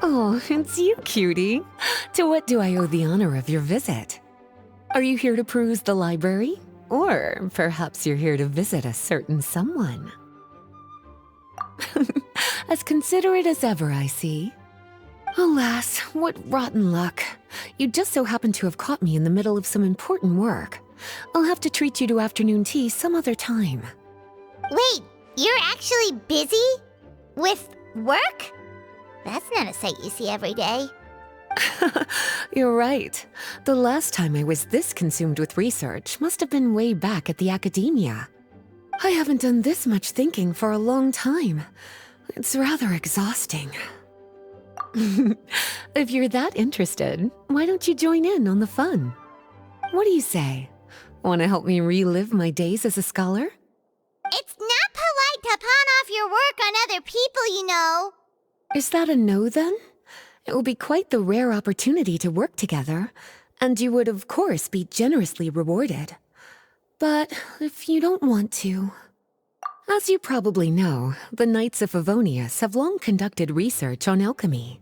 Oh, it's you, cutie. To what do I owe the honor of your visit? Are you here to peruse the library? Or perhaps you're here to visit a certain someone? As considerate as ever, I see. Alas, what rotten luck. You just so happen to have caught me in the middle of some important work. I'll have to treat you to afternoon tea some other time. Wait, you're actually busy? With work? That's not a sight you see every day. You're right. The last time I was this consumed with research must have been way back at the academia. I haven't done this much thinking for a long time. It's rather exhausting. If you're that interested, why don't you join in on the fun? What do you say? Want to help me relive my days as a scholar? It's not polite to pawn off your work on other people, you know. Is that a no, then? It will be quite the rare opportunity to work together, and you would, of course, be generously rewarded. But if you don't want to... As you probably know, the Knights of Favonius have long conducted research on alchemy.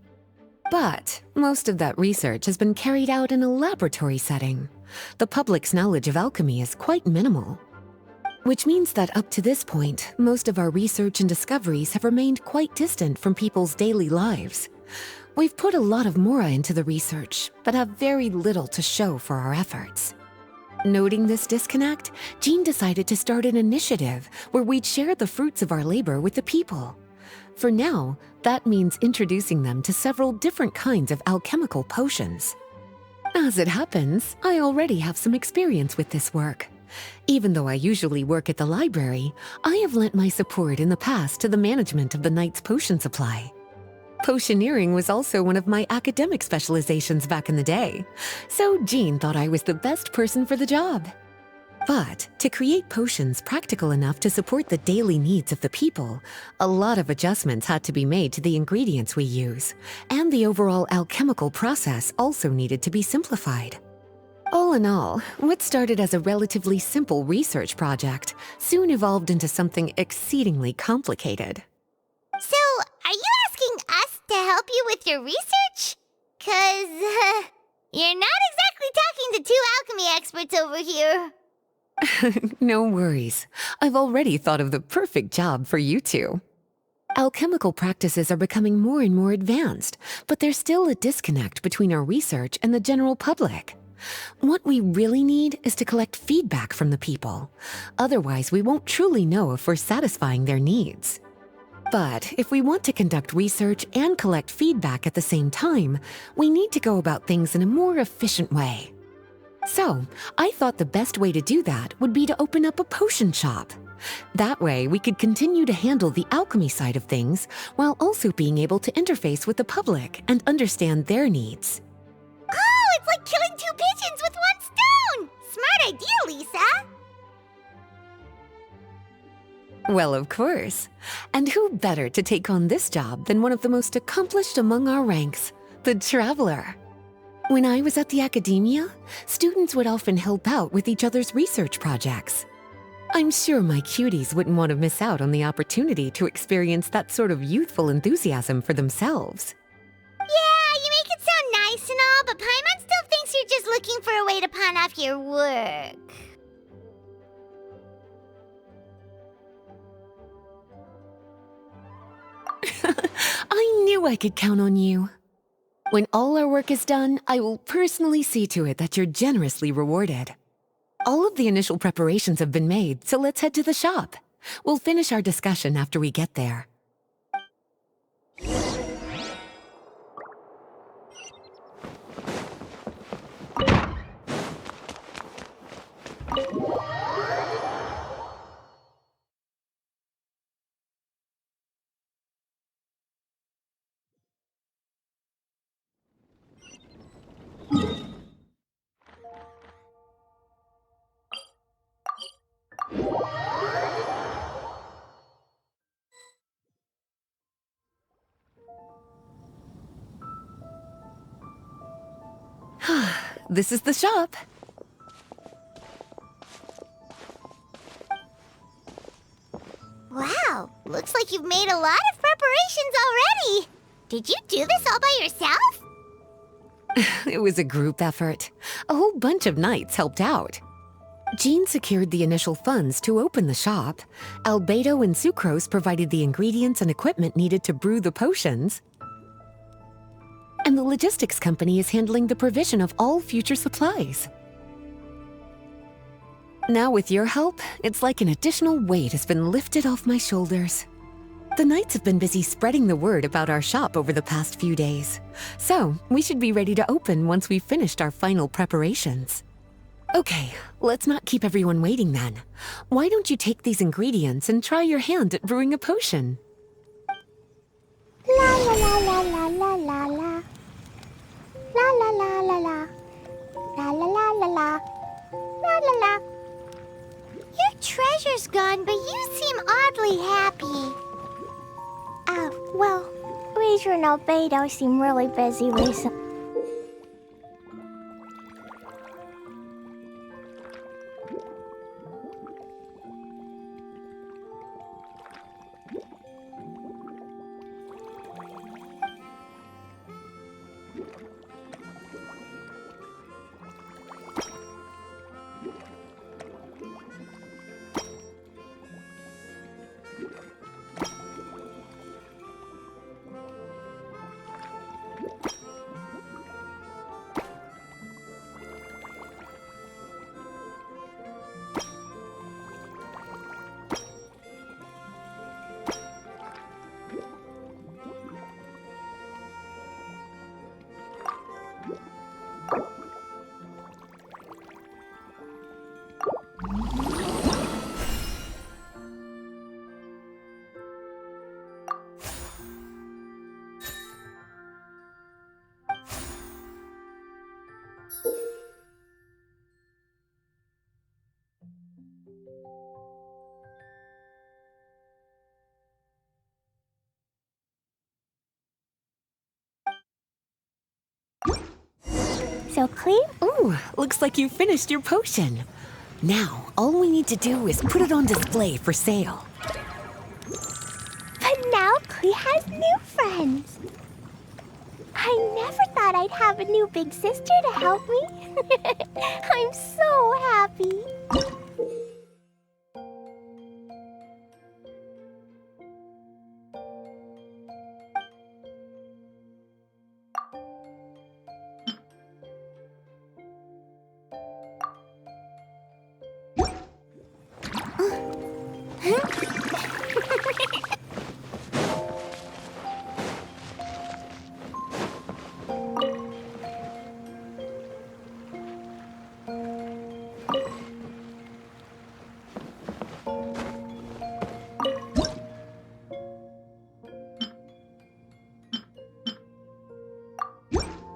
But most of that research has been carried out in a laboratory setting. The public's knowledge of alchemy is quite minimal. Which means that up to this point, most of our research and discoveries have remained quite distant from people's daily lives. We've put a lot of mora into the research, but have very little to show for our efforts. Noting this disconnect, Jean decided to start an initiative where we'd share the fruits of our labor with the people. For now, that means introducing them to several different kinds of alchemical potions. As it happens, I already have some experience with this work. Even though I usually work at the library, I have lent my support in the past to the management of the Knight's potion supply. Potioneering was also one of my academic specializations back in the day, so Jean thought I was the best person for the job. But to create potions practical enough to support the daily needs of the people, a lot of adjustments had to be made to the ingredients we use, and the overall alchemical process also needed to be simplified. All in all, what started as a relatively simple research project soon evolved into something exceedingly complicated. So, are you asking us to help you with your research? 'Cause, you're not exactly talking to two alchemy experts over here. No worries. I've already thought of the perfect job for you two. Alchemical practices are becoming more and more advanced, but there's still a disconnect between our research and the general public. What we really need is to collect feedback from the people. Otherwise, we won't truly know if we're satisfying their needs. But if we want to conduct research and collect feedback at the same time, we need to go about things in a more efficient way. So, I thought the best way to do that would be to open up a potion shop. That way, we could continue to handle the alchemy side of things while also being able to interface with the public and understand their needs. Oh, it's like killing two pigeons with one stone! Smart idea, Lisa! Well, of course. And who better to take on this job than one of the most accomplished among our ranks, the Traveler? When I was at the academia, students would often help out with each other's research projects. I'm sure my cuties wouldn't want to miss out on the opportunity to experience that sort of youthful enthusiasm for themselves. Yeah, you make it sound nice and all, but Paimon still thinks you're just looking for a way to pawn off your work. I knew I could count on you. When all our work is done, I will personally see to it that you're generously rewarded. All of the initial preparations have been made, so let's head to the shop. We'll finish our discussion after we get there. This is the shop. Wow, looks like you've made a lot of preparations already. Did you do this all by yourself? It was a group effort. A whole bunch of knights helped out. Jean secured the initial funds to open the shop. Albedo and Sucrose provided the ingredients and equipment needed to brew the potions. And the logistics company is handling the provision of all future supplies. Now with your help, it's like an additional weight has been lifted off my shoulders. The knights have been busy spreading the word about our shop over the past few days. So, we should be ready to open once we've finished our final preparations. Okay, let's not keep everyone waiting then. Why don't you take these ingredients and try your hand at brewing a potion? La la la la la la la la. La la la la la. La la la la la. La la la. Your treasure's gone, but you seem oddly happy. Oh, well, Razor and Albedo seem really busy recently. So clean? Ooh, looks like you finished your potion. Now, all we need to do is put it on display for sale. But now Klee has new friends. I never thought I'd have a new big sister to help me. I'm so happy.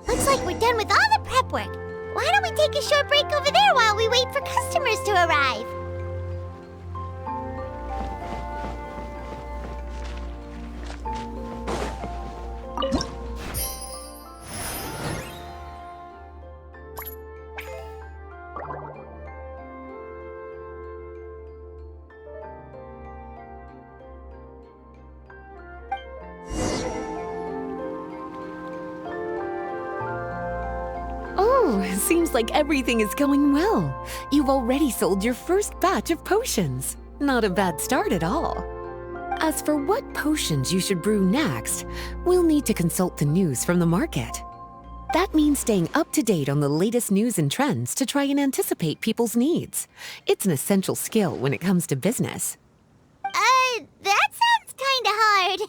Looks like we're done with all the prep work. Why don't we take a short break over there while we wait for customers to arrive? Oh, it seems like everything is going well. You've already sold your first batch of potions. Not a bad start at all. As for what potions you should brew next, we'll need to consult the news from the market. That means staying up to date on the latest news and trends to try and anticipate people's needs. It's an essential skill when it comes to business. That sounds kinda hard.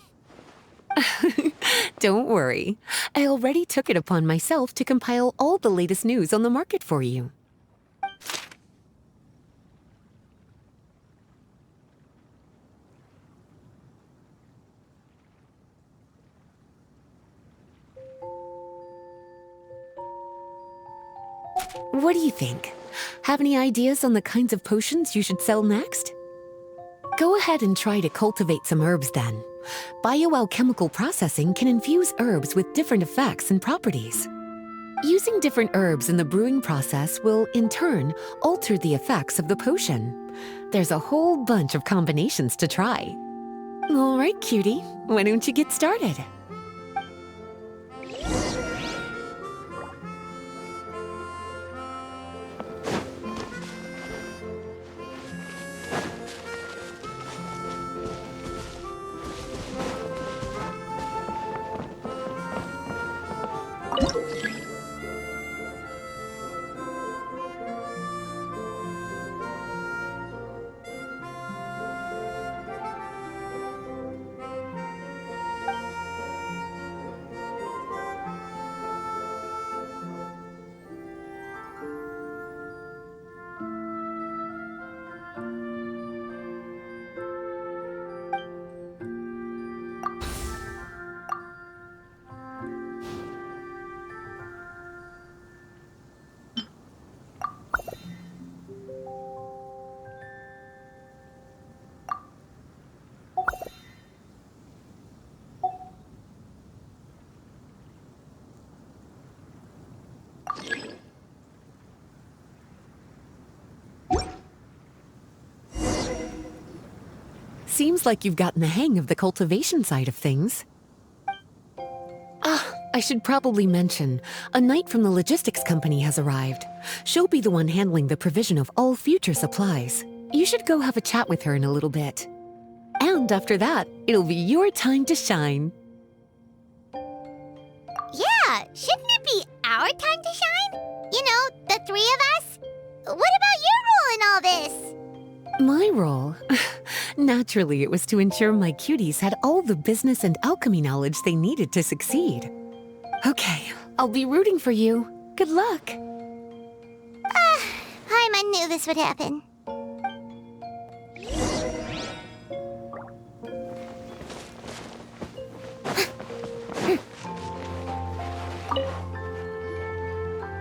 Don't worry. I already took it upon myself to compile all the latest news on the market for you. What do you think? Have any ideas on the kinds of potions you should sell next? Go ahead and try to cultivate some herbs then. Bioalchemical processing can infuse herbs with different effects and properties. Using different herbs in the brewing process will, in turn, alter the effects of the potion. There's a whole bunch of combinations to try. All right, cutie, why don't you get started? Seems like you've gotten the hang of the cultivation side of things. I should probably mention, a knight from the logistics company has arrived. She'll be the one handling the provision of all future supplies. You should go have a chat with her in a little bit. And after that, it'll be your time to shine. Yeah, shouldn't it be our time to shine? You know, the three of us? What about your role in all this? My role? Naturally, it was to ensure my cuties had all the business and alchemy knowledge they needed to succeed. Okay, I'll be rooting for you. Good luck. Paimon knew this would happen.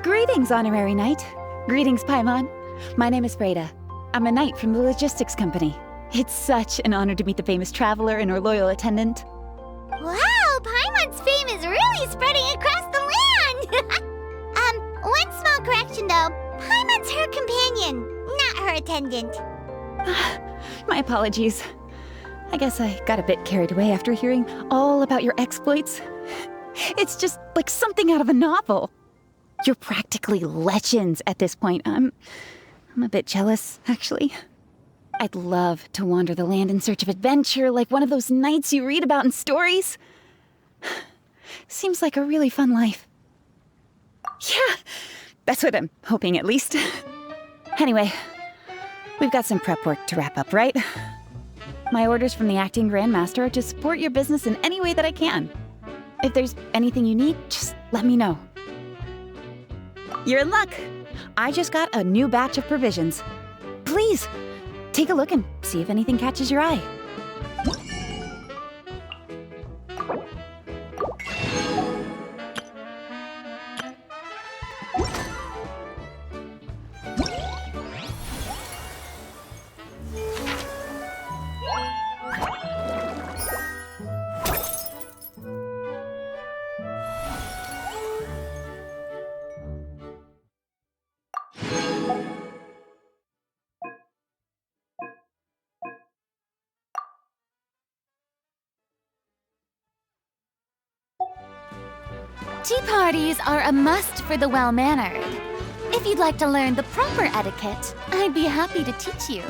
Greetings, Honorary Knight. Greetings, Paimon. My name is Freda. I'm a knight from the logistics company. It's such an honor to meet the famous traveler and her loyal attendant. Wow, Paimon's fame is really spreading across the land! One small correction though. Paimon's her companion, not her attendant. My apologies. I guess I got a bit carried away after hearing all about your exploits. It's just like something out of a novel. You're practically legends at this point. I'm a bit jealous, actually. I'd love to wander the land in search of adventure like one of those knights you read about in stories. Seems like a really fun life. Yeah, that's what I'm hoping at least. Anyway, we've got some prep work to wrap up, right? My orders from the acting grandmaster are to support your business in any way that I can. If there's anything you need, just let me know. You're in luck. I just got a new batch of provisions. Please, take a look and see if anything catches your eye. Tea parties are a must for the well-mannered. If you'd like to learn the proper etiquette, I'd be happy to teach you.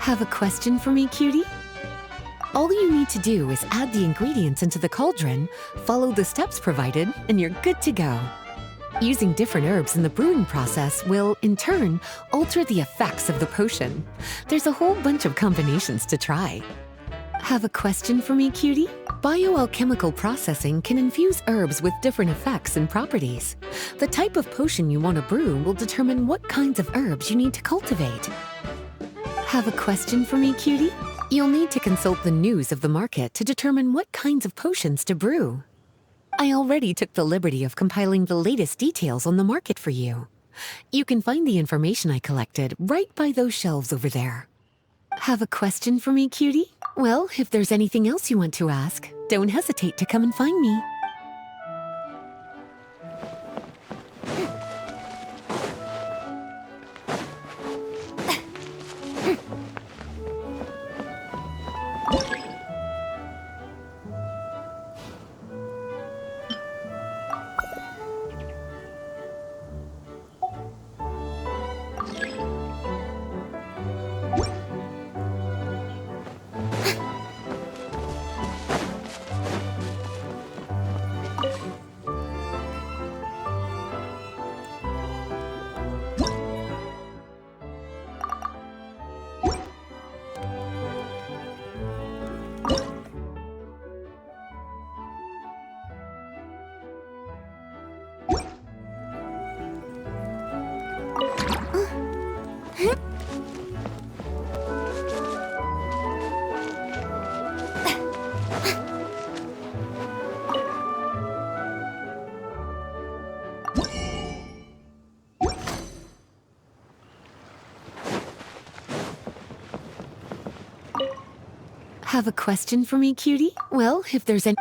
Have a question for me, cutie? All you need to do is add the ingredients into the cauldron, follow the steps provided, and you're good to go. Using different herbs in the brewing process will, in turn, alter the effects of the potion. There's a whole bunch of combinations to try. Have a question for me, cutie? Bioalchemical processing can infuse herbs with different effects and properties. The type of potion you want to brew will determine what kinds of herbs you need to cultivate. Have a question for me, cutie? You'll need to consult the news of the market to determine what kinds of potions to brew. I already took the liberty of compiling the latest details on the market for you. You can find the information I collected right by those shelves over there. Have a question for me, cutie? Well, if there's anything else you want to ask, don't hesitate to come and find me. Have a question for me, cutie? Well, if there's any...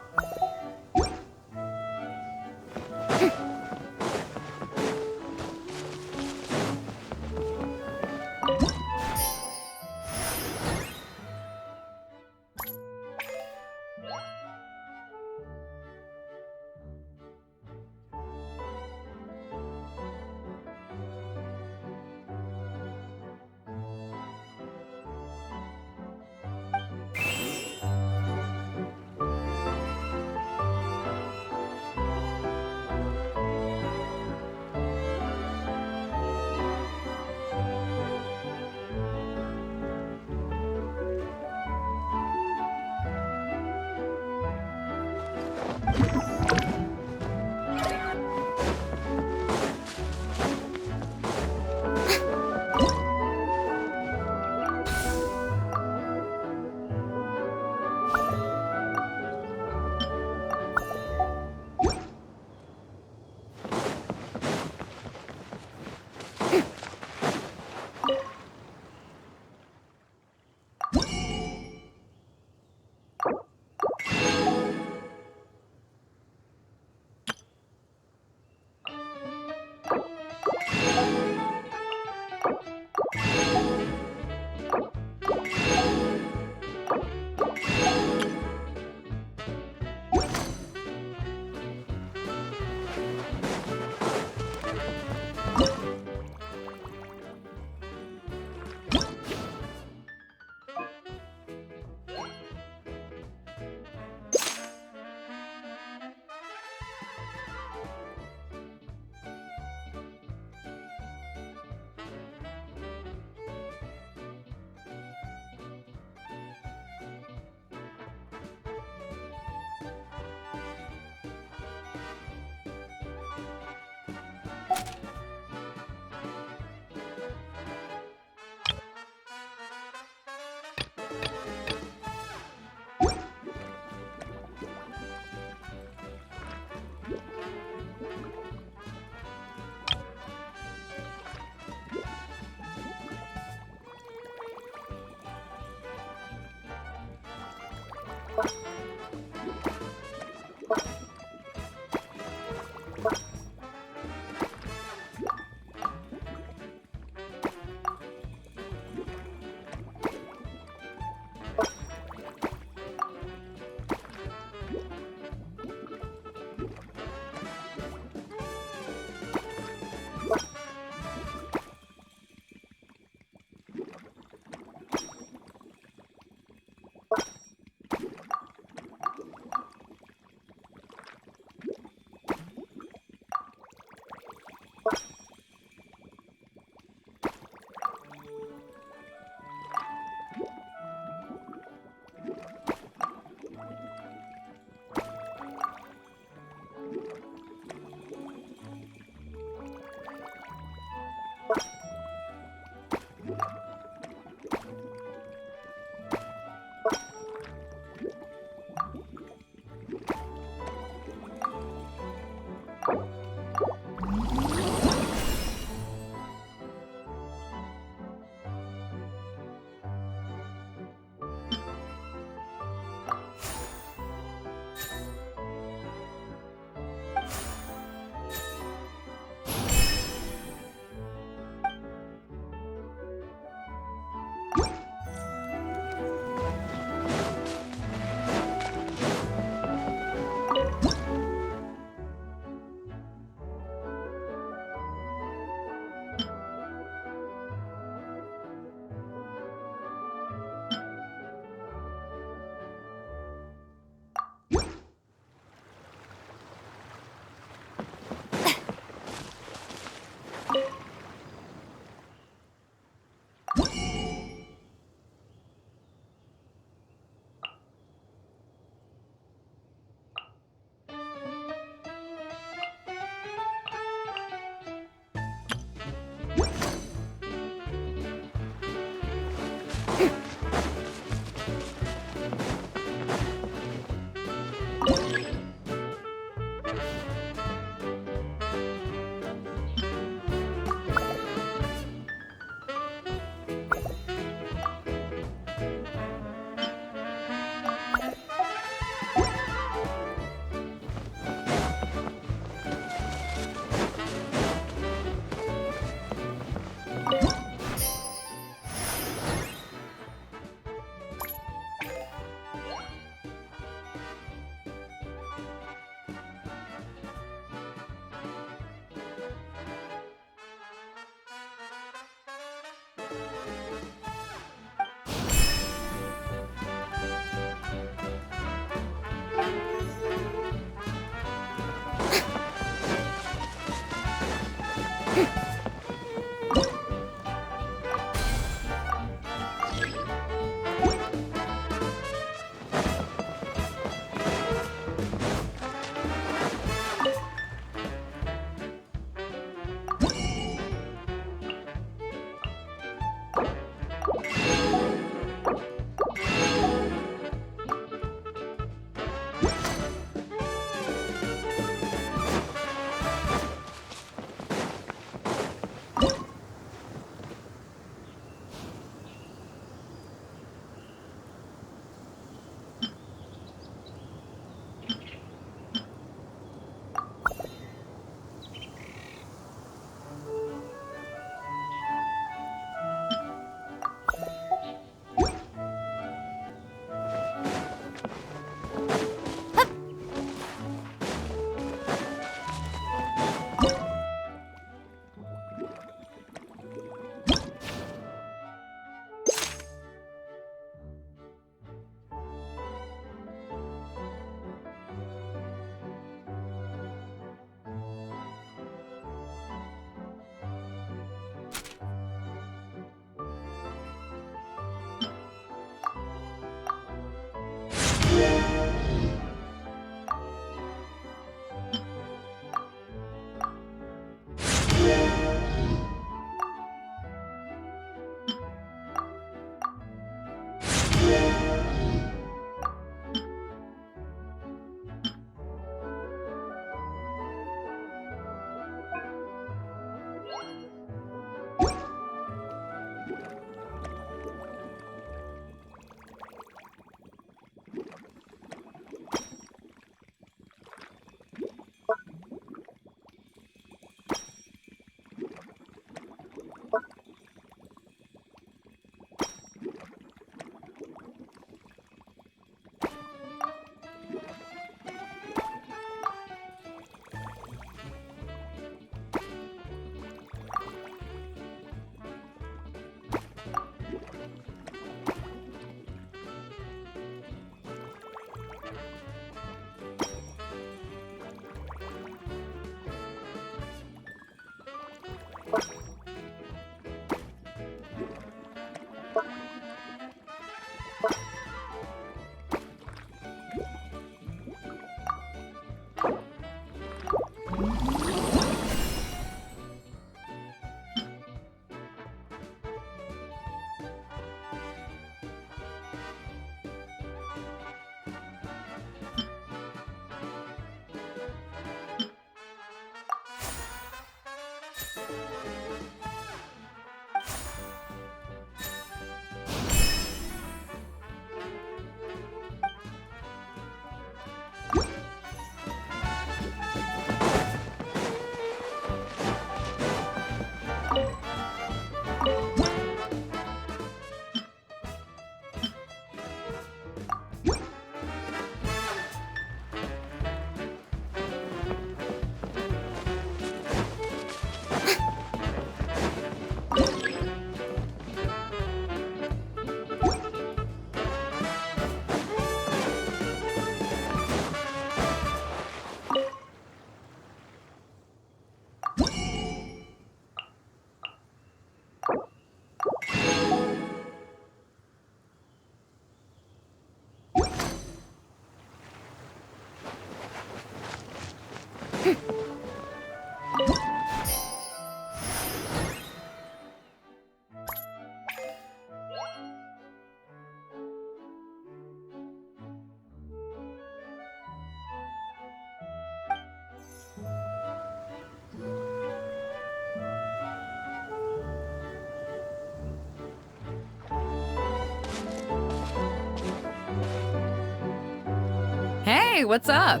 Hey, what's up?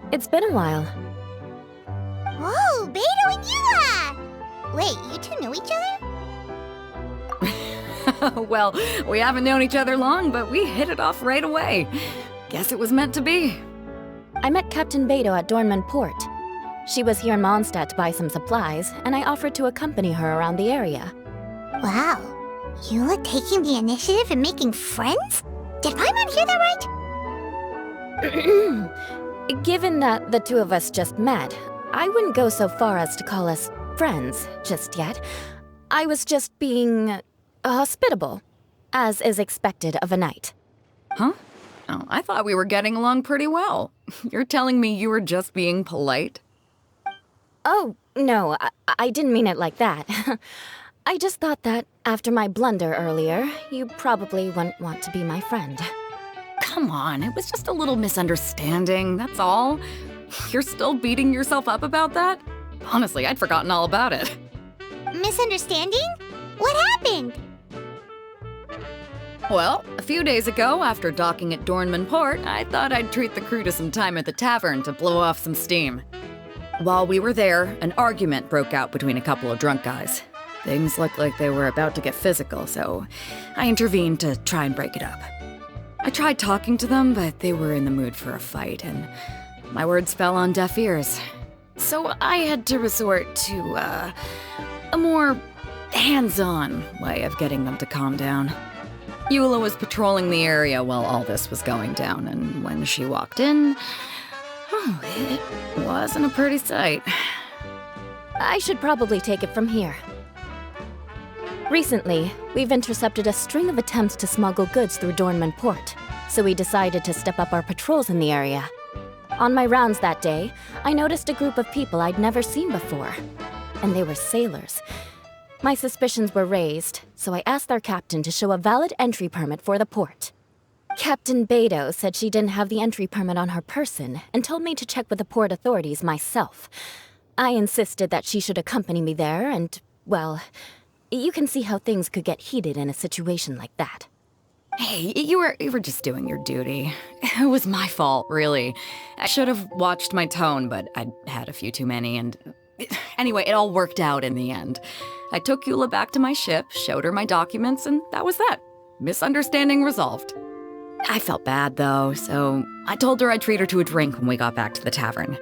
It's been a while. Whoa, Beto and Eula! Wait, you two know each other? Well, we haven't known each other long, but we hit it off right away. Guess it was meant to be. I met Captain Beto at Dornman Port. She was here in Mondstadt to buy some supplies, and I offered to accompany her around the area. Wow. Eula taking the initiative and making friends? Did Paimon hear that right? Given that the two of us just met, I wouldn't go so far as to call us friends just yet. I was just being hospitable, as is expected of a knight. Huh? Oh, I thought we were getting along pretty well. You're telling me you were just being polite? Oh, no, I didn't mean it like that. I just thought that after my blunder earlier, you probably wouldn't want to be my friend. Come on, it was just a little misunderstanding, that's all. You're still beating yourself up about that? Honestly, I'd forgotten all about it. Misunderstanding? What happened? Well, a few days ago, after docking at Dornman Port, I thought I'd treat the crew to some time at the tavern to blow off some steam. While we were there, an argument broke out between a couple of drunk guys. Things looked like they were about to get physical, so I intervened to try and break it up. I tried talking to them, but they were in the mood for a fight, and my words fell on deaf ears. So I had to resort to, a more hands-on way of getting them to calm down. Eula was patrolling the area while all this was going down, and when she walked in, oh, it wasn't a pretty sight. I should probably take it from here. Recently, we've intercepted a string of attempts to smuggle goods through Dornman Port, so we decided to step up our patrols in the area. On my rounds that day, I noticed a group of people I'd never seen before, and they were sailors. My suspicions were raised, so I asked their captain to show a valid entry permit for the port. Captain Beto said she didn't have the entry permit on her person and told me to check with the port authorities myself. I insisted that she should accompany me there and, well, you can see how things could get heated in a situation like that. Hey, you were just doing your duty. It was my fault, really. I should have watched my tone, but I'd had a few too many, and anyway, it all worked out in the end. I took Eula back to my ship, showed her my documents, and that was that. Misunderstanding resolved. I felt bad, though, so I told her I'd treat her to a drink when we got back to the tavern.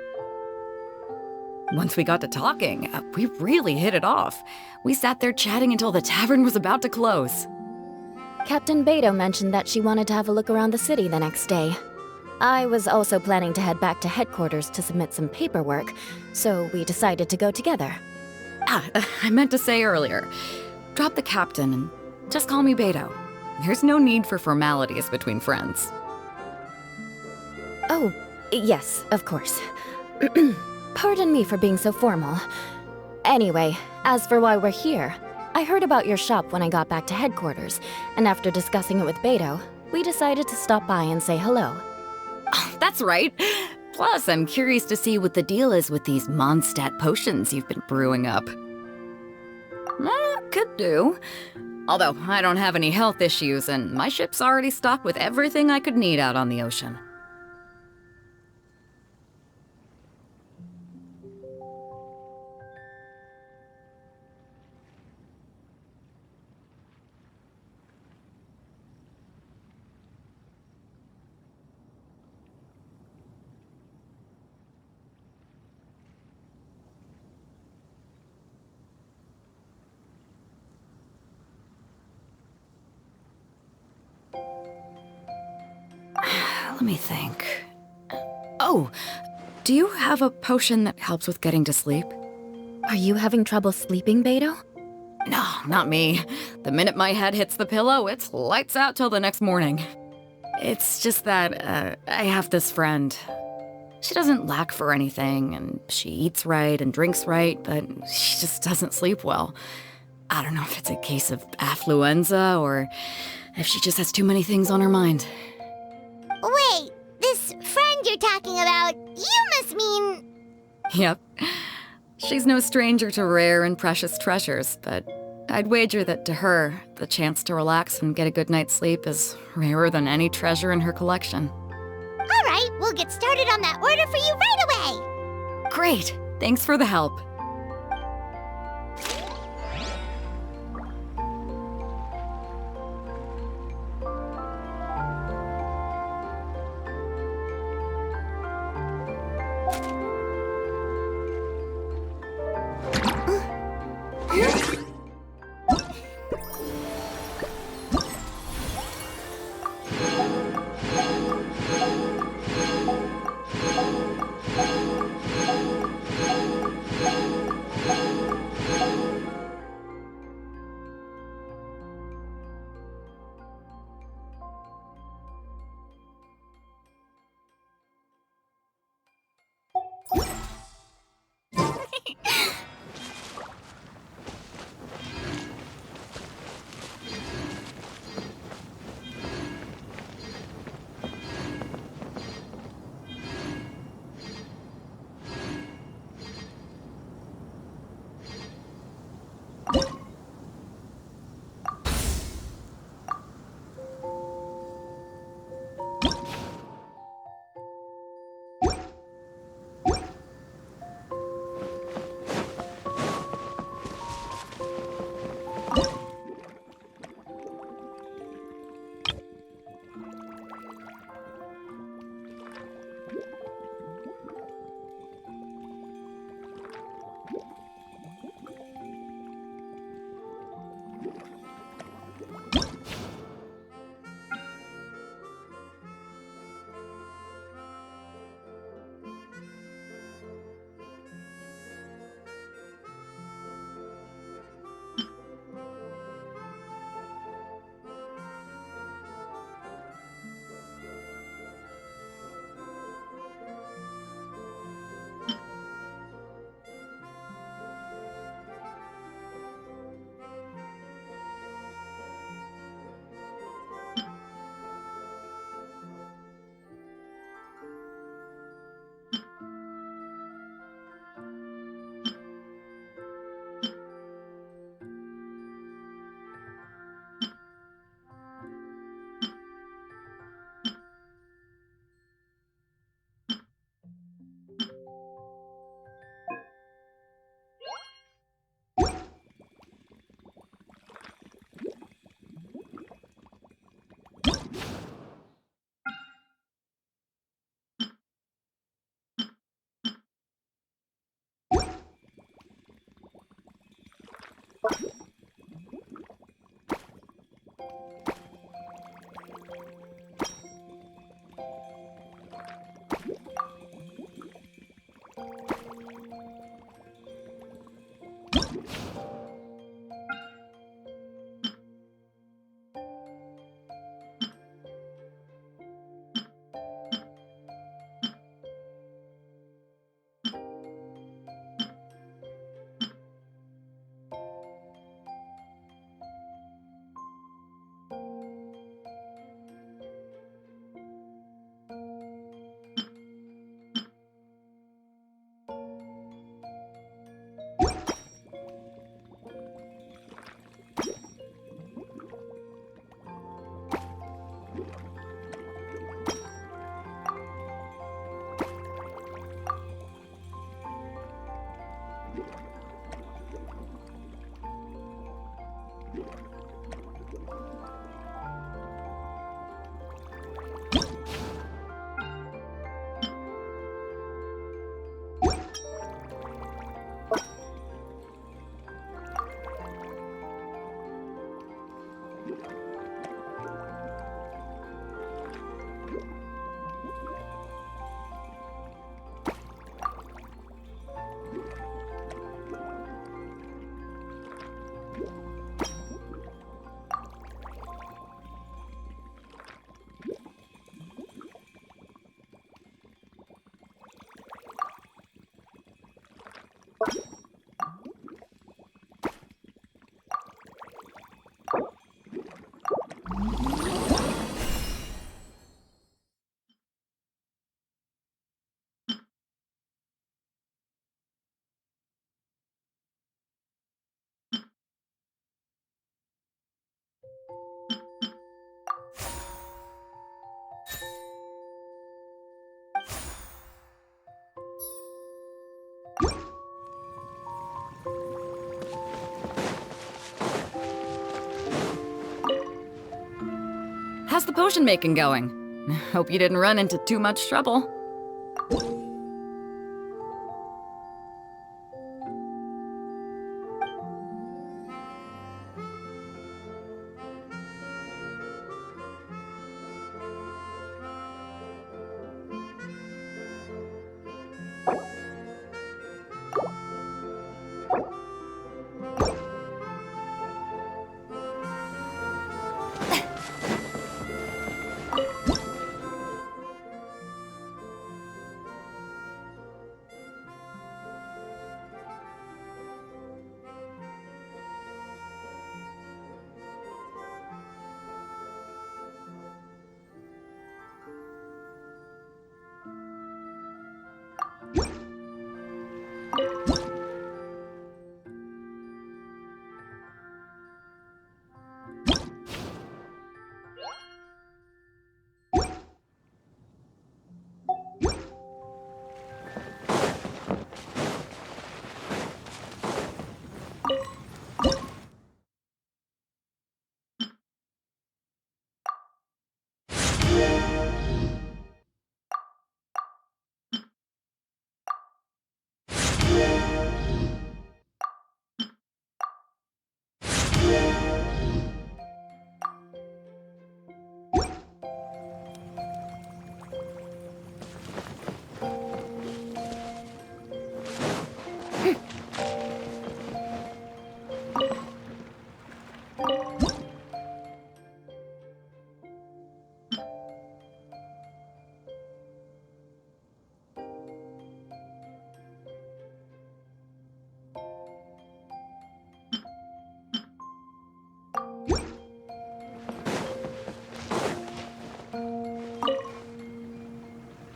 Once we got to talking, we really hit it off. We sat there chatting until the tavern was about to close. Captain Beto mentioned that she wanted to have a look around the city the next day. I was also planning to head back to headquarters to submit some paperwork, so we decided to go together. I meant to say earlier, drop the captain and just call me Beto. There's no need for formalities between friends. Oh, yes, of course. Pardon me for being so formal. Anyway, as for why we're here, I heard about your shop when I got back to headquarters, and after discussing it with Beto, we decided to stop by and say hello. Oh, that's right. Plus, I'm curious to see what the deal is with these Mondstadt potions you've been brewing up. Could do. Although, I don't have any health issues, and my ship's already stocked with everything I could need out on the ocean. Let me think. Oh, do you have a potion that helps with getting to sleep? Are you having trouble sleeping, Beto? No, not me. The minute my head hits the pillow, it's lights out till the next morning. It's just that, I have this friend. She doesn't lack for anything, and she eats right and drinks right, but she just doesn't sleep well. I don't know if it's a case of affluenza or if she just has too many things on her mind. Wait, this friend you're talking about, you must mean... Yep. She's no stranger to rare and precious treasures, but I'd wager that to her, the chance to relax and get a good night's sleep is rarer than any treasure in her collection. All right, we'll get started on that order for you right away. Great! Thanks for the help. How's the potion making going? Hope you didn't run into too much trouble.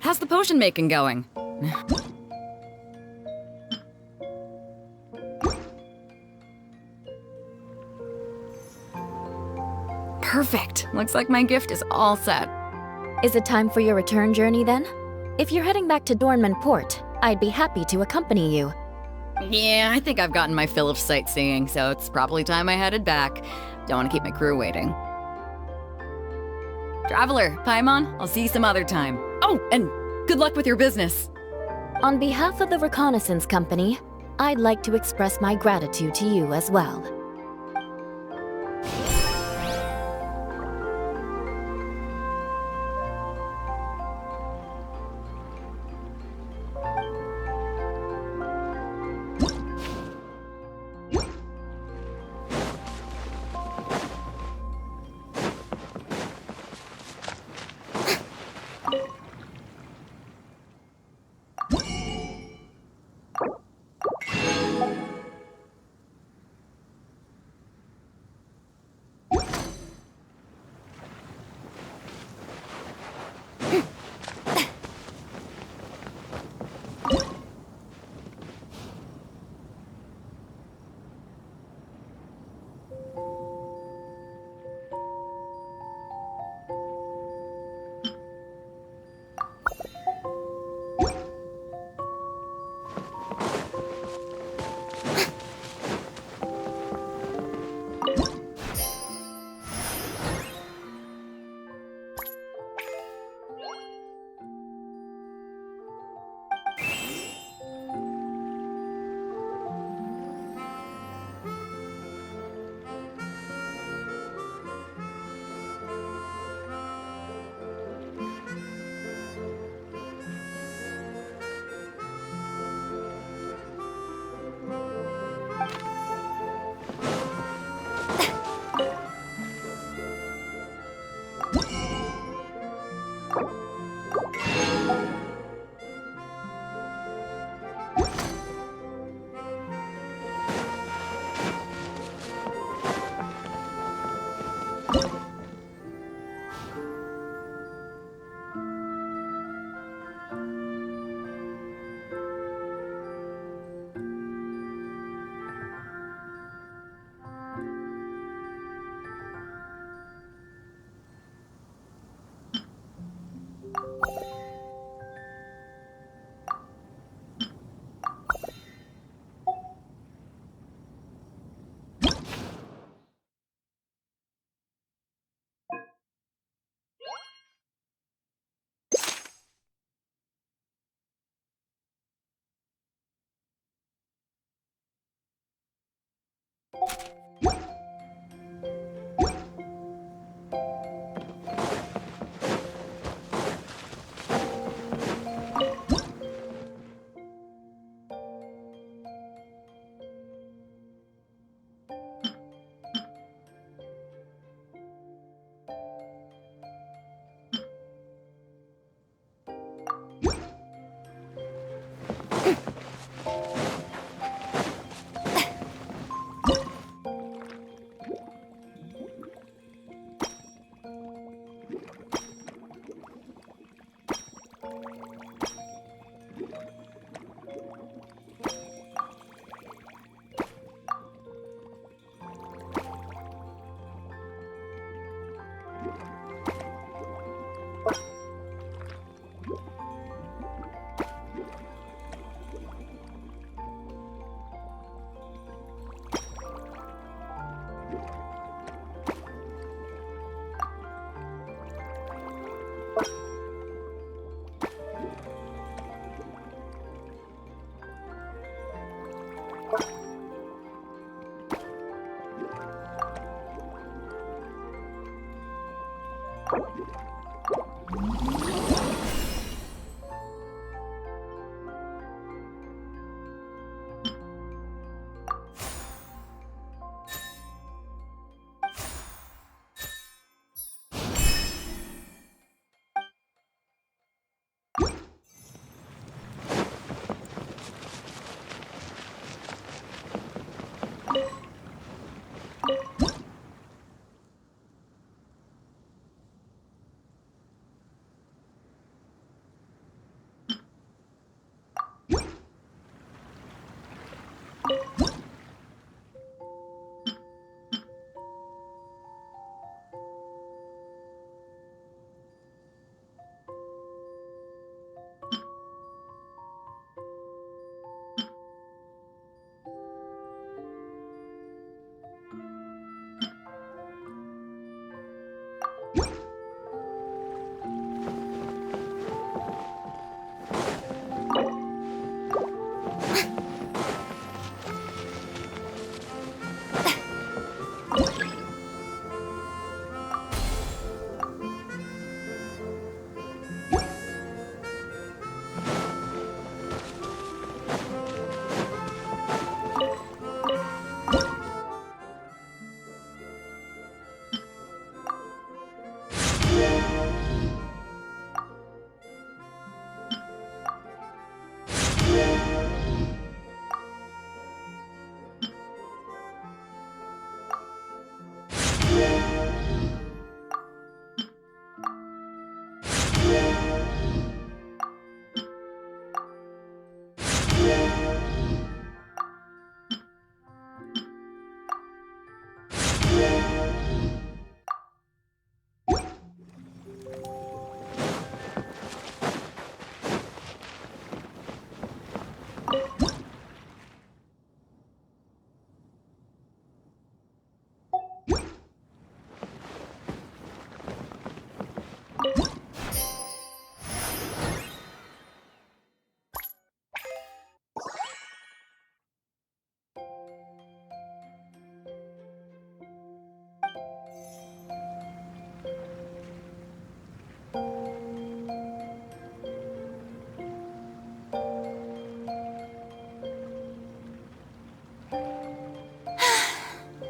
How's the potion making going? Perfect. Looks like my gift is all set. Is it time for your return journey then? If you're heading back to Dornman Port, I'd be happy to accompany you. Yeah, I think I've gotten my fill of sightseeing, so it's probably time I headed back. Don't want to keep my crew waiting. Traveler, Paimon, I'll see you some other time. Oh, and good luck with your business. On behalf of the Reconnaissance Company, I'd like to express my gratitude to you as well.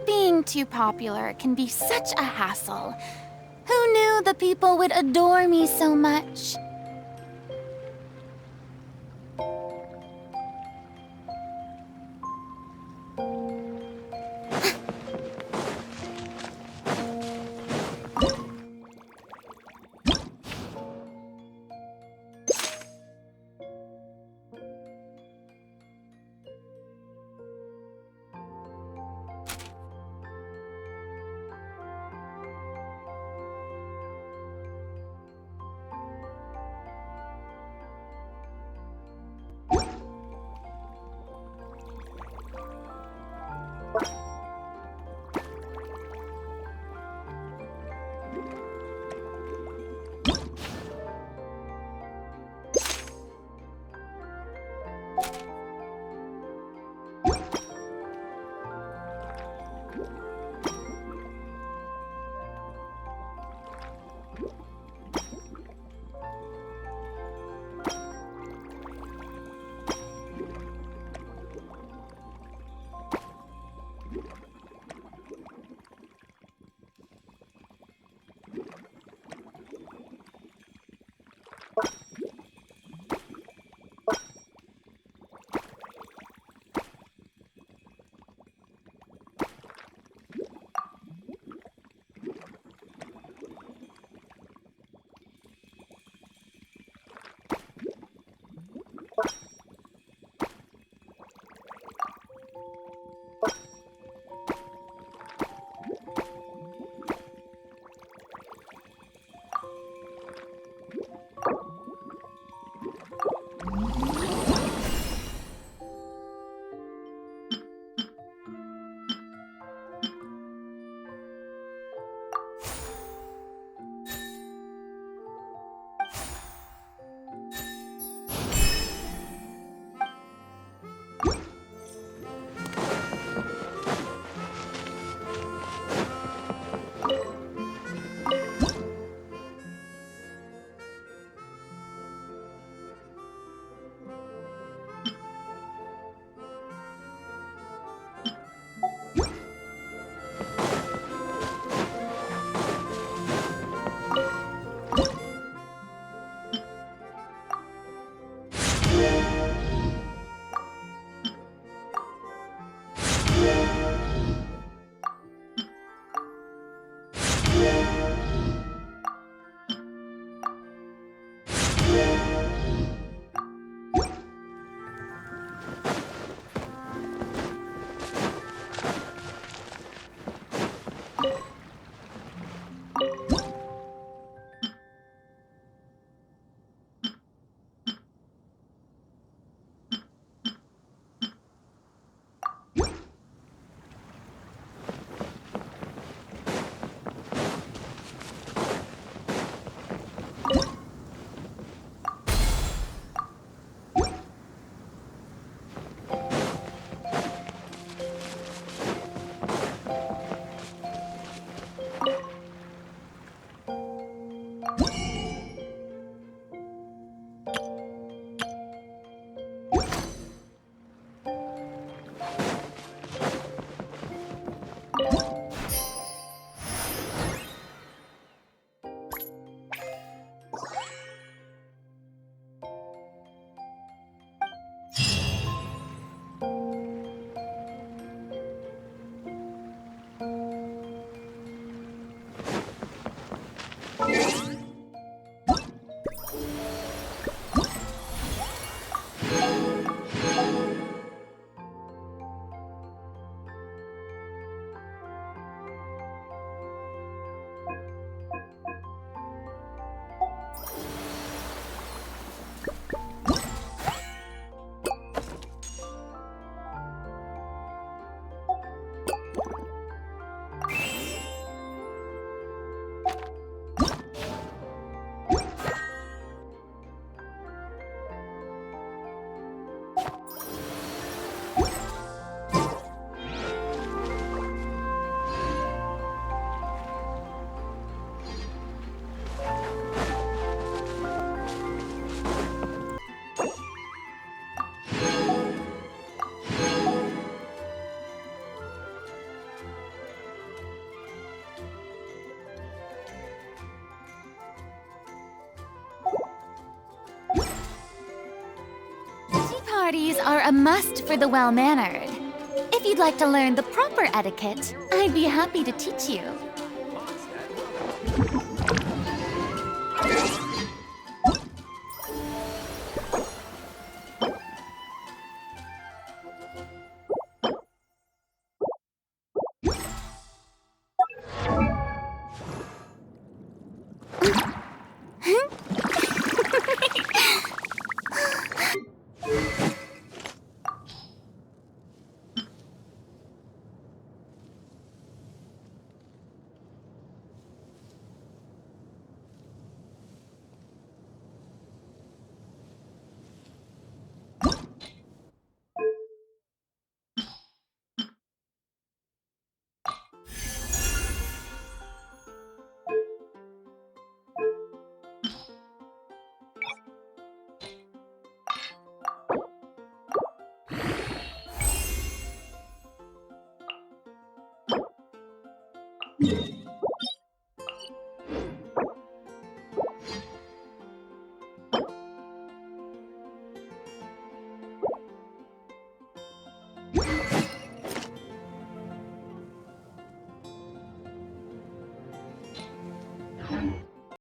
Being too popular can be such a hassle. Who knew the people would adore me so much? parties are a must for the well-mannered. If you'd like to learn the proper etiquette, I'd be happy to teach you.